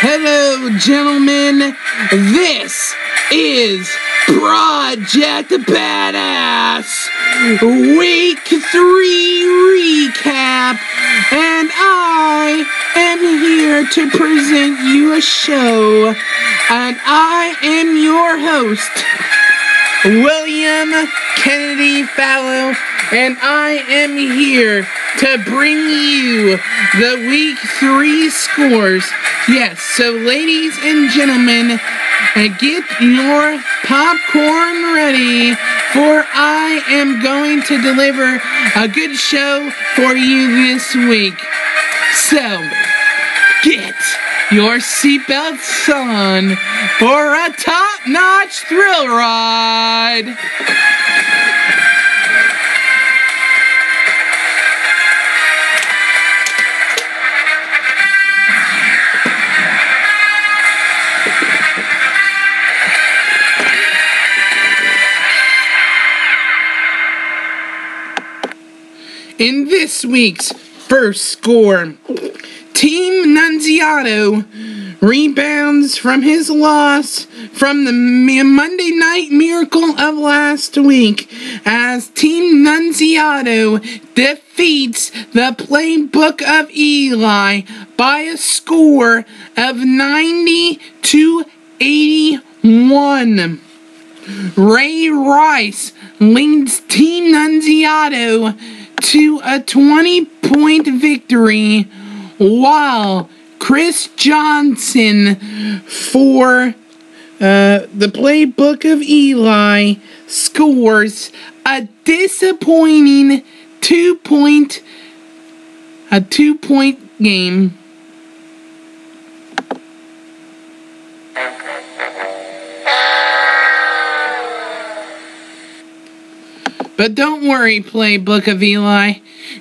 Hello, gentlemen. This is Project Badass Week 3 Recap, and I am here to present you a show, and I am your host, William Kennedy Fallow, and I am here to bring you the Week 3 scores. Yes, so ladies and gentlemen, get your popcorn ready, for I am going to deliver a good show for you this week. So, get your seatbelts on for a top-notch thrill ride. In this week's first score, Team Nunziato rebounds from his loss from the Monday Night Miracle of last week as Team Nunziato defeats the Playbook of Eli by a score of 90-81. Ray Rice leads Team Nunziato to a 20-point victory, while Chris Johnson for the Playbook of Eli scores a disappointing two-point game. But don't worry, Playbook of Eli.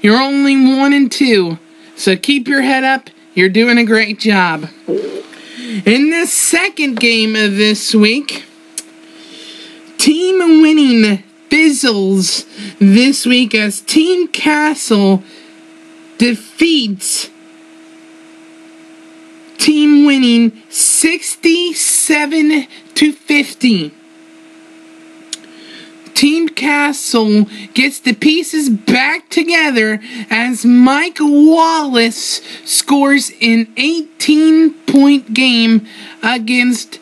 You're only 1-2, so keep your head up. You're doing a great job. In the second game of this week, Team Winning fizzles this week as Team Castle defeats Team Winning 67-50. Team Castle gets the pieces back together as Mike Wallace scores an 18-point game against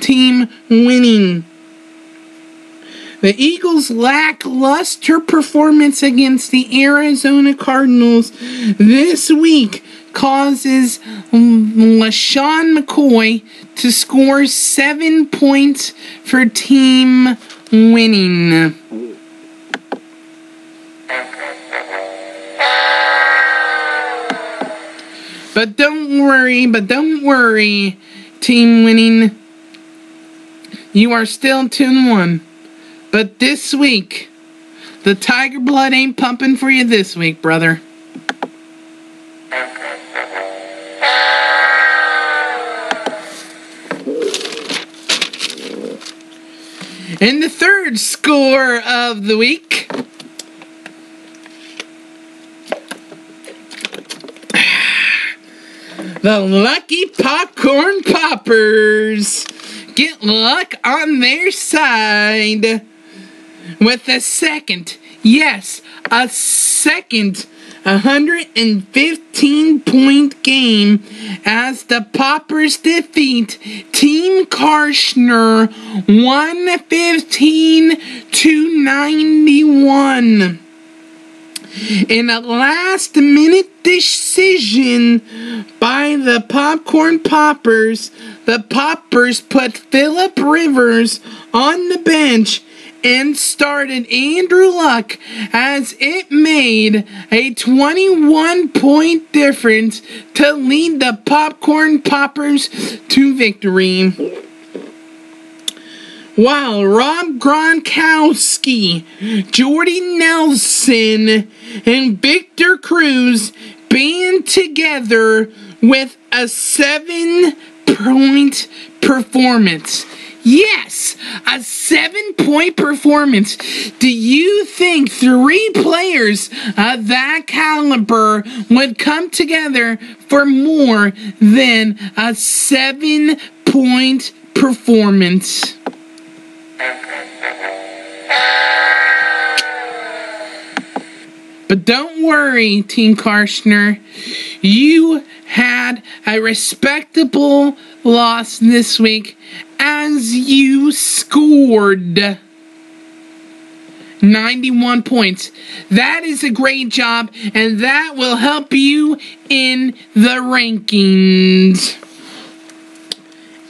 Team Winning. The Eagles' lackluster performance against the Arizona Cardinals this week causes LaShawn McCoy to score 7 points for Team Winning. But don't worry, Team Winning. You are still 2-1. But this week, the Tiger blood ain't pumping for you this week, brother. In the third score of the week, the Lucky Popcorn Poppers get luck on their side with a second 115-point game as the Poppers defeat Team Karshner 115-91. In a last-minute decision by the Popcorn Poppers, the Poppers put Phillip Rivers on the bench and started Andrew Luck as it made a 21-point difference to lead the Popcorn Poppers to victory. While Rob Gronkowski, Jordy Nelson, and Victor Cruz band together with a 7-point performance. Yes, a 7-point performance. Do you think 3 players of that caliber would come together for more than a 7-point performance? But don't worry, Team Karshner. You had a respectable loss this week as you scored 91 points. That is a great job, and that will help you in the rankings.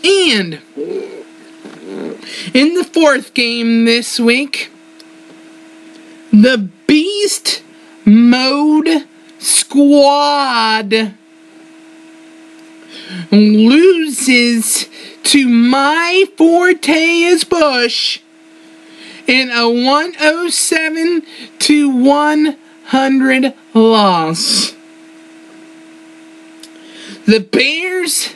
And in the 4th game this week, the Beast Mode Squad loses to My Forte Bush in a 107-100 loss. The Bears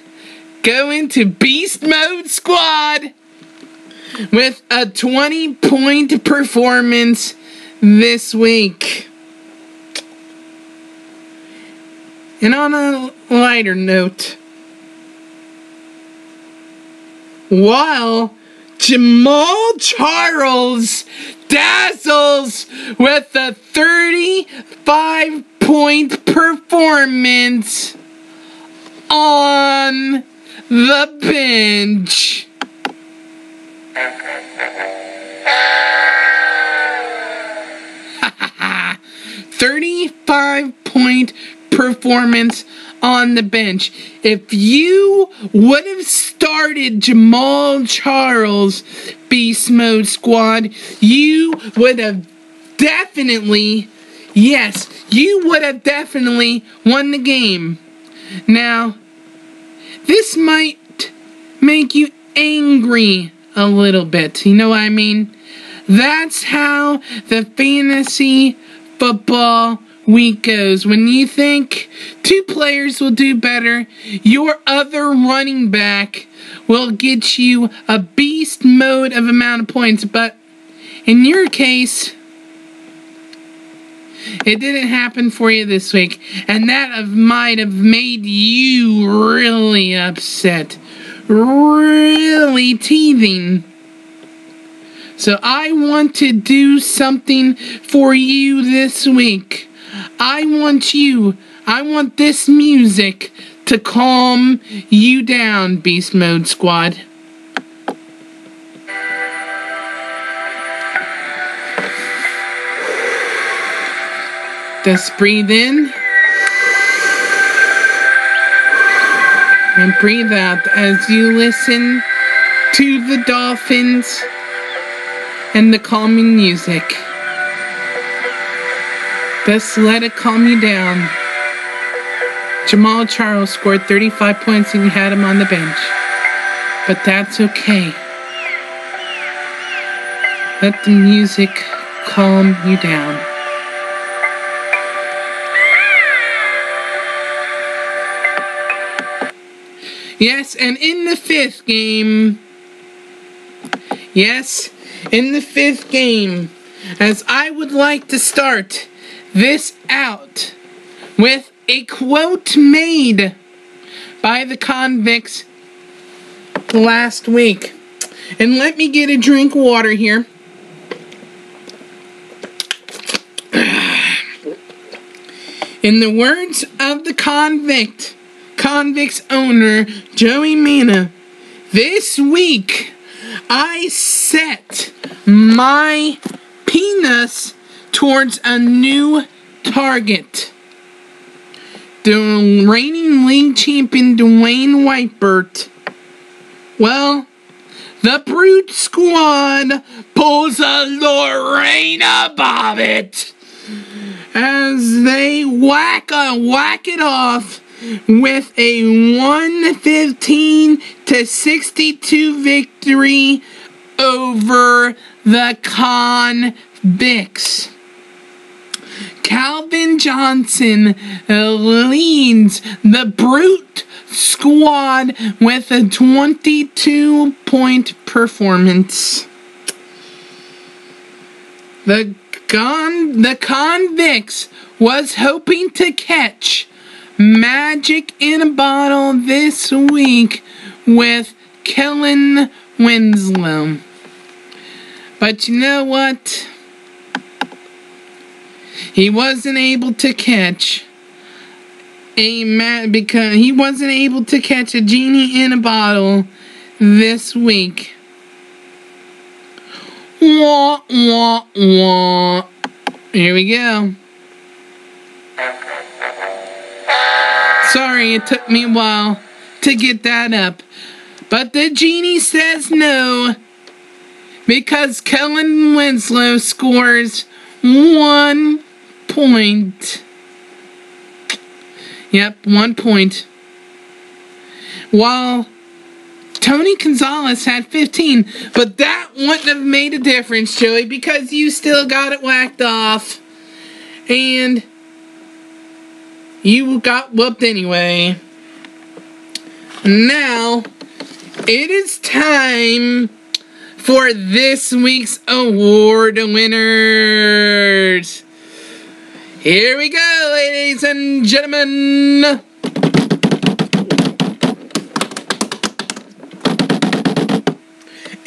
go into Beast Mode Squad with a 20-point performance this week. And on a lighter note, while Jamal Charles dazzles with a 35-point performance on the bench. Ha 35-point performance on the bench. If you would have started Jamal Charles Beast Mode Squad, you would have definitely, yes, you would have definitely won the game. Now, this might make you angry a little bit, you know what I mean? That's how the fantasy football week goes. When you think 2 players will do better, your other running back will get you a beast mode of amount of points. But in your case, it didn't happen for you this week, and that might have made you really upset, really teething. So I want to do something for you this week. I want this music to calm you down, Beast Mode Squad. Just breathe in and breathe out as you listen to the dolphins and the calming music. Just let it calm you down. Jamal Charles scored 35 points and you had him on the bench. But that's okay. Let the music calm you down. Yes, and in the 5th game, as I would like to start this out with a quote made by the convicts last week. And let me get a drink of water here. In the words of the convict's owner, Joey Mina, this week I set my penis towards a new target. The reigning league champion Dwayne Whitebert. Well, the Brute Squad pulls a Lorena Bobbitt as they whack it off with a 115-62 victory over the convicts. Calvin Johnson leads the Brute squad with a 22-point performance. The Convicts was hoping to catch magic in a bottle this week with Kellen Winslow. But you know what? He wasn't able to catch because he wasn't able to catch a genie in a bottle this week. Wah, wah, wah. Here we go. Sorry, it took me a while to get that up. But the genie says no, because Kellen Winslow scores 1 point. Yep, 1 point. While Tony Gonzalez had 15, but that wouldn't have made a difference, Joey, because you still got it whacked off. And you got whooped anyway. Now, it is time for this week's award winners. Here we go, ladies and gentlemen.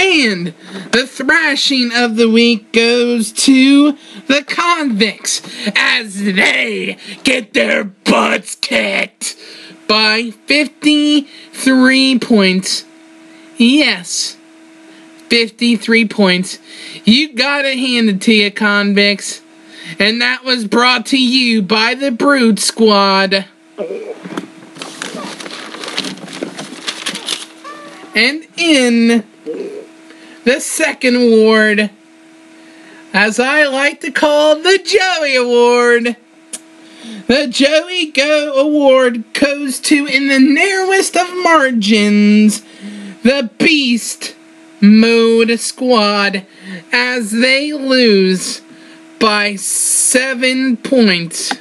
And the thrashing of the week goes to the Convicts as they get their butts kicked by 53 points. Yes, 53 points. You gotta hand it to you, Convicts. And that was brought to you by the Brood Squad. And in the second award, as I like to call the Joey Award, the Joey Go Award goes to, in the narrowest of margins, the Beast Mode Squad, as they lose by 7 points.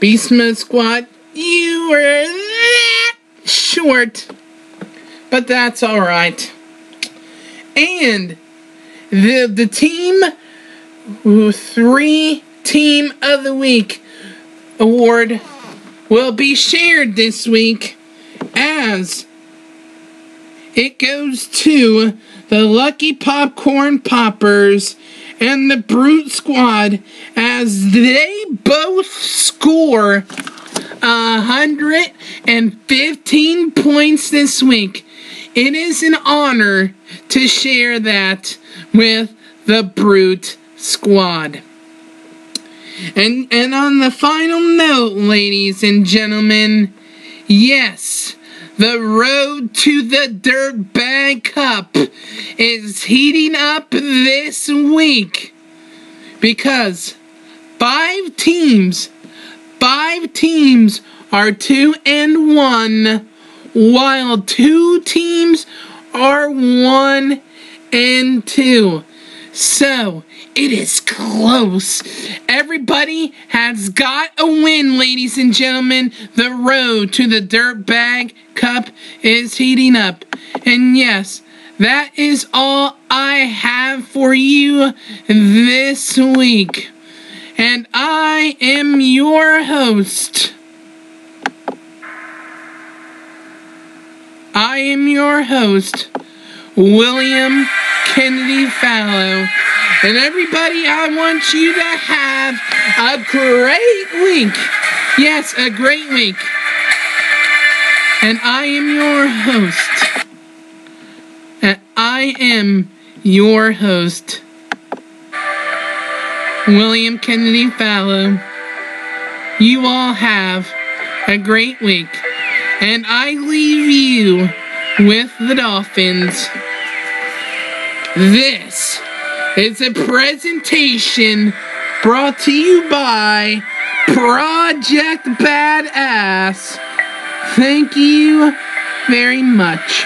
Beast Mode Squad, you were that short, but that's alright. And the team, 3 Team of the Week award will be shared this week, as it goes to the Lucky Popcorn Poppers and the Brute Squad, as they both score 115 points this week. It is an honor to share that with the Brute Squad. And on the final note, ladies and gentlemen, yes, the road to the Dirtbag Cup is heating up this week, because 5 teams are 2-1, while 2 teams are 1-2. So, it is close. Everybody has got a win, ladies and gentlemen. The road to the Dirtbag Cup is heating up. And yes, that is all I have for you this week. And I am your host. William Kennedy Fallow. And everybody, I want you to have a great week. Yes, a great week. And I am your host. William Kennedy Fallow. You all have a great week. And I leave you with the Dolphins. This is a presentation brought to you by Project Badass. Thank you very much.